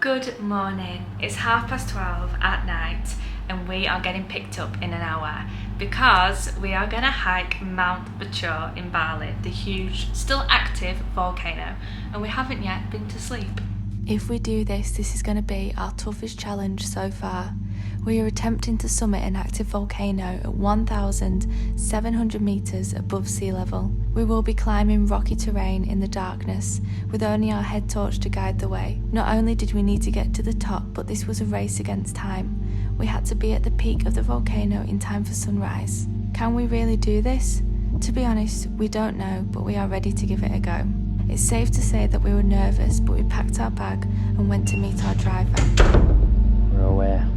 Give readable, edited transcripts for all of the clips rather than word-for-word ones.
Good morning. It's 12:30 at night and we are getting picked up in an hour because we are going to hike Mt Batur in Bali, the huge, still active volcano, and we haven't yet been to sleep. If we do this is going to be our toughest challenge so far. We are attempting to summit an active volcano at 1,700 metres above sea level. We will be climbing rocky terrain in the darkness, with only our head torch to guide the way. Not only did we need to get to the top, but this was a race against time. We had to be at the peak of the volcano in time for sunrise. Can we really do this? To be honest, we don't know, but we are ready to give it a go. It's safe to say that we were nervous, but we packed our bag and went to meet our driver. We're aware.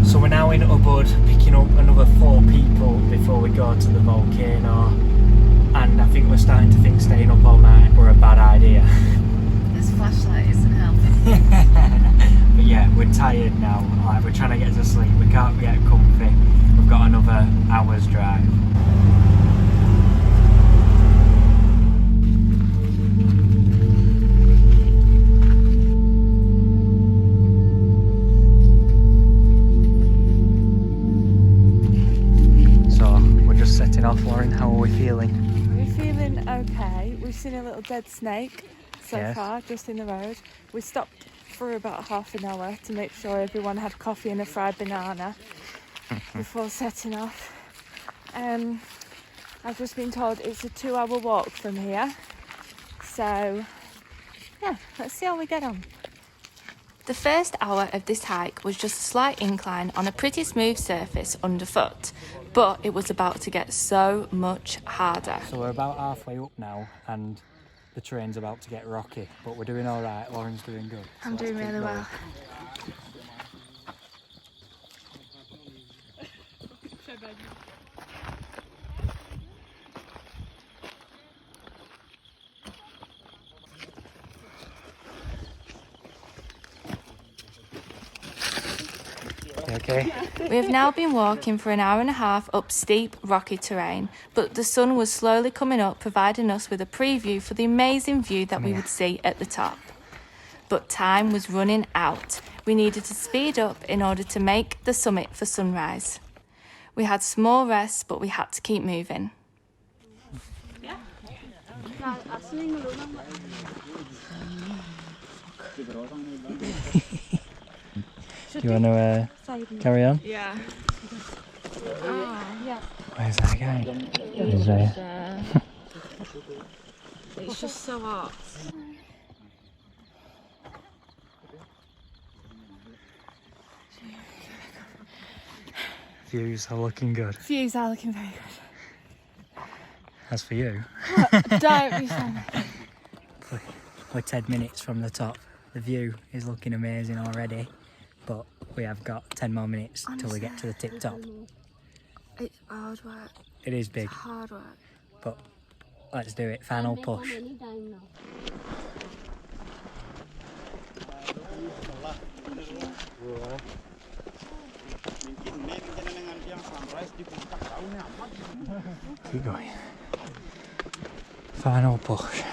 So we're now in Ubud, picking up another 4 people before we go to the volcano, and I think we're starting to think staying up all night were a bad idea. This flashlight isn't helping. But yeah, we're tired now, like, we're trying to get to sleep, we can't get comfy, we've got another hour's drive. Setting off, Lauren, how are we feeling? We're feeling okay. We've seen a little dead snake so far, just in the road. We stopped for about half an hour to make sure everyone had coffee and a fried banana before setting off. I've just been told it's a 2-hour walk from here. So, yeah, let's see how we get on. The first hour of this hike was just a slight incline on a pretty smooth surface underfoot, but it was about to get so much harder. So we're about halfway up now and the terrain's about to get rocky, but we're doing all right. Lauren's doing good. I'm doing really well. Okay. We have now been walking for an hour and a half up steep, rocky terrain, but the sun was slowly coming up, providing us with a preview for the amazing view that we would see at the top. But time was running out. We needed to speed up in order to make the summit for sunrise. We had small rests, but we had to keep moving. Do you want to carry on? Yeah. Yeah. Where's that guy? He's there. It's just so hot. Views are looking good. Views are looking very good. As for you, Don't be funny. we're 10 minutes from the top. The view is looking amazing already, but we have got 10 more minutes till we get to the tip top. It's hard work. It is big, It's hard work. but let's do it. Final push. Keep going. Final push.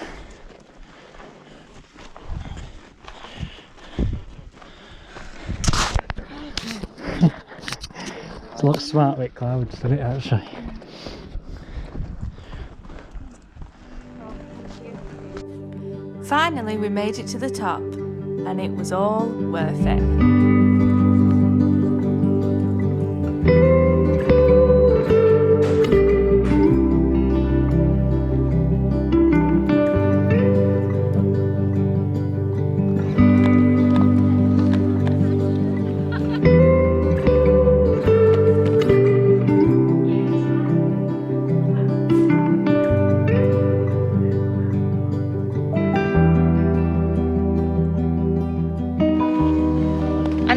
It looks smart with clouds, doesn't it, actually? Finally, we made it to the top, and it was all worth it.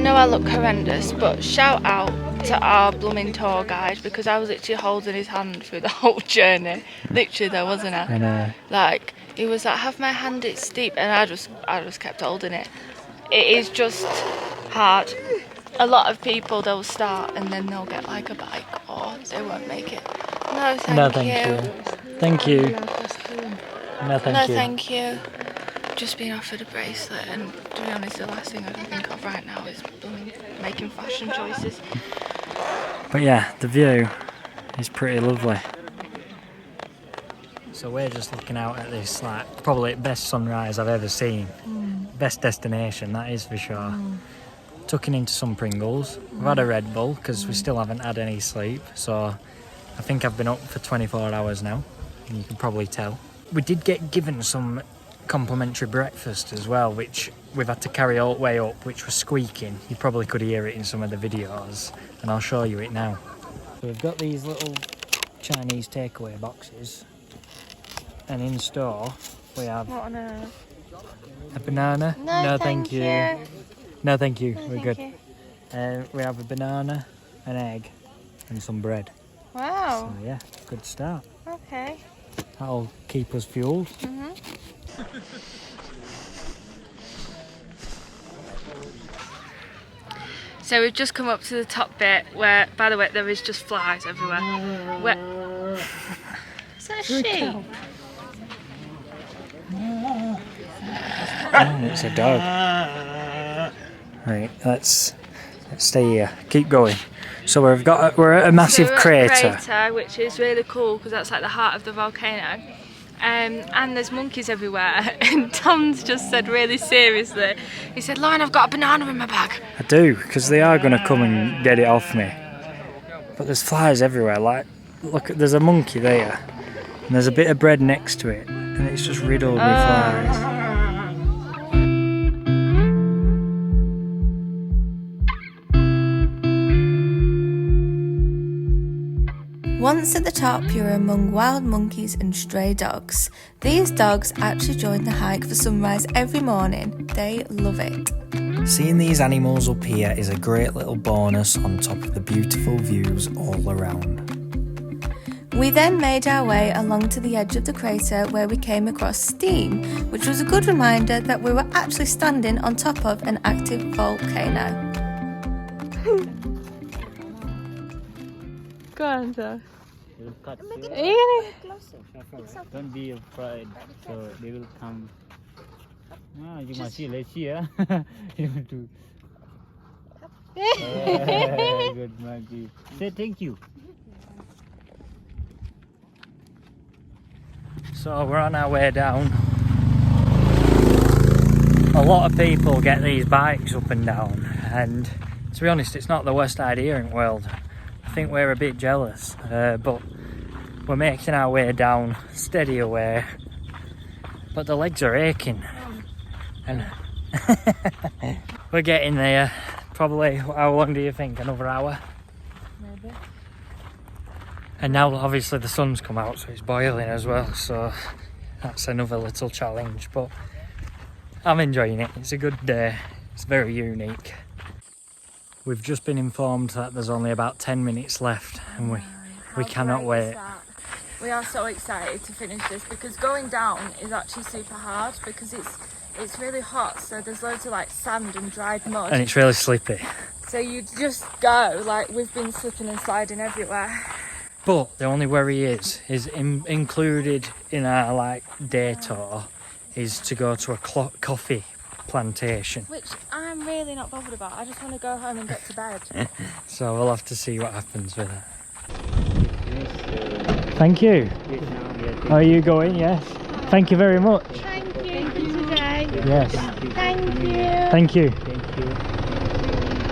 I look horrendous, but shout out to our blooming tour guide, because I was literally holding his hand through the whole journey. Literally though, wasn't I? And like, he was like, have my hand, it's steep, and I just kept holding it. It is just hard. a lot of people, they'll start and then they'll get like a bike or they won't make it. No, thank you. Thank you. No, thank you. Thank you. Just been offered a bracelet, and to be honest, the last thing I can think of right now is making fashion choices. But yeah, the view is pretty lovely. So we're just looking out at this, like, probably best sunrise I've ever seen. Best destination, that is for sure. Tucking into some Pringles. We've had a Red Bull because we still haven't had any sleep. So I think I've been up for 24 hours now, and you can probably tell. We did get given some complimentary breakfast as well, which we've had to carry all the way up, which was squeaking. You probably could hear it in some of the videos, and I'll show you it now. So we've got these little Chinese takeaway boxes, and in store we have a banana. No, thank you. No, thank you. We're good. We have a banana, an egg, and some bread. Wow. So yeah, good start. Okay. That'll keep us fueled. So we've just come up to the top bit where, by the way, there is just flies everywhere. Is that a sheep? It's a dog. Right, let's stay here. Keep going. So we're at a massive crater, which is really cool because that's like the heart of the volcano. And there's monkeys everywhere. And Tom's just said really seriously, he said, "Lauren, I've got a banana in my bag." I do, because they are going to come and get it off me. But there's flies everywhere. Like, look, there's a monkey there, and there's a bit of bread next to it, and it's just riddled with flies. Once at the top, you're among wild monkeys and stray dogs. These dogs actually join the hike for sunrise every morning. They love it. Seeing these animals up here is a great little bonus on top of the beautiful views all around. We then made our way along to the edge of the crater where we came across steam, which was a good reminder that we were actually standing on top of an active volcano. Go on, Josh. Don't be afraid, so they will come. Ah, you must see, let's see, huh? You have to. Good, Maggie. Say thank you. So we're on our way down. A lot of people get these bikes up and down, and to be honest, it's not the worst idea in the world. I think we're a bit jealous, but we're making our way down, steady away, but the legs are aching, and we're getting there. Probably, how long do you think? Another hour? Maybe. And now obviously the sun's come out, so it's boiling as well, so that's another little challenge, but I'm enjoying it. It's a good day. It's very unique. We've just been informed that there's only about 10 minutes left, and we cannot wait. We are so excited to finish this because going down is actually super hard because it's really hot, so there's loads of like sand and dried mud. And it's really slippy. So you just go, like we've been slipping and sliding everywhere. But the only worry is included in our like day tour is to go to a coffee plantation. Which I'm really not bothered about. I just want to go home and get to bed. So we'll have to see what happens with it. Thank you. Are you going? Yes. Thank you very much. Thank you for today. Yes. Thank you. Thank you.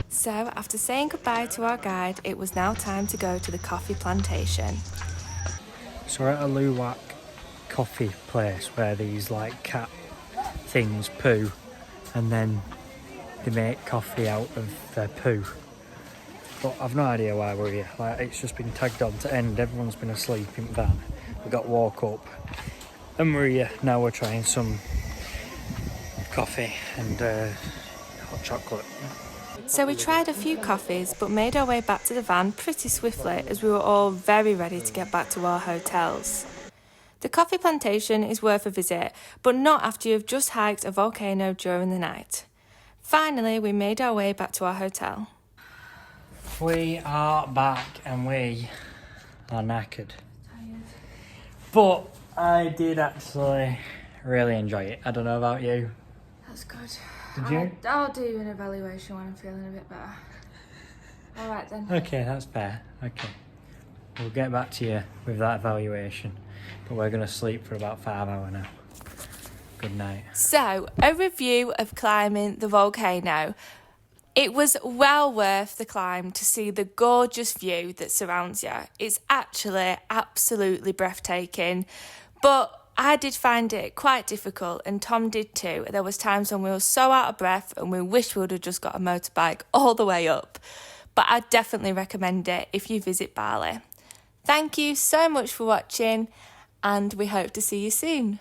So, after saying goodbye to our guide, it was now time to go to the coffee plantation. So we're at a luwak coffee place where these like cat things poo, and then they make coffee out of their poo. But I've no idea why we're here. Like, it's just been tagged on to end. Everyone's been asleep in the van. We got woke up and we're here. Now we're trying some coffee and hot chocolate. So we tried a few coffees but made our way back to the van pretty swiftly as we were all very ready to get back to our hotels. The coffee plantation is worth a visit, but not after you've just hiked a volcano during the night. Finally, we made our way back to our hotel. We are back and we are knackered. But I did actually really enjoy it. I don't know about you. That's good. Did you? I'll do an evaluation when I'm feeling a bit better. All right then. Okay, that's fair. Okay. We'll get back to you with that evaluation. But we're going to sleep for about 5 hours now. Good night. So, a review of climbing the volcano. It was well worth the climb to see the gorgeous view that surrounds you. It's actually absolutely breathtaking. But I did find it quite difficult, and Tom did too. There was times when we were so out of breath and we wish we would have just got a motorbike all the way up. But I definitely recommend it if you visit Bali. Thank you so much for watching, and we hope to see you soon.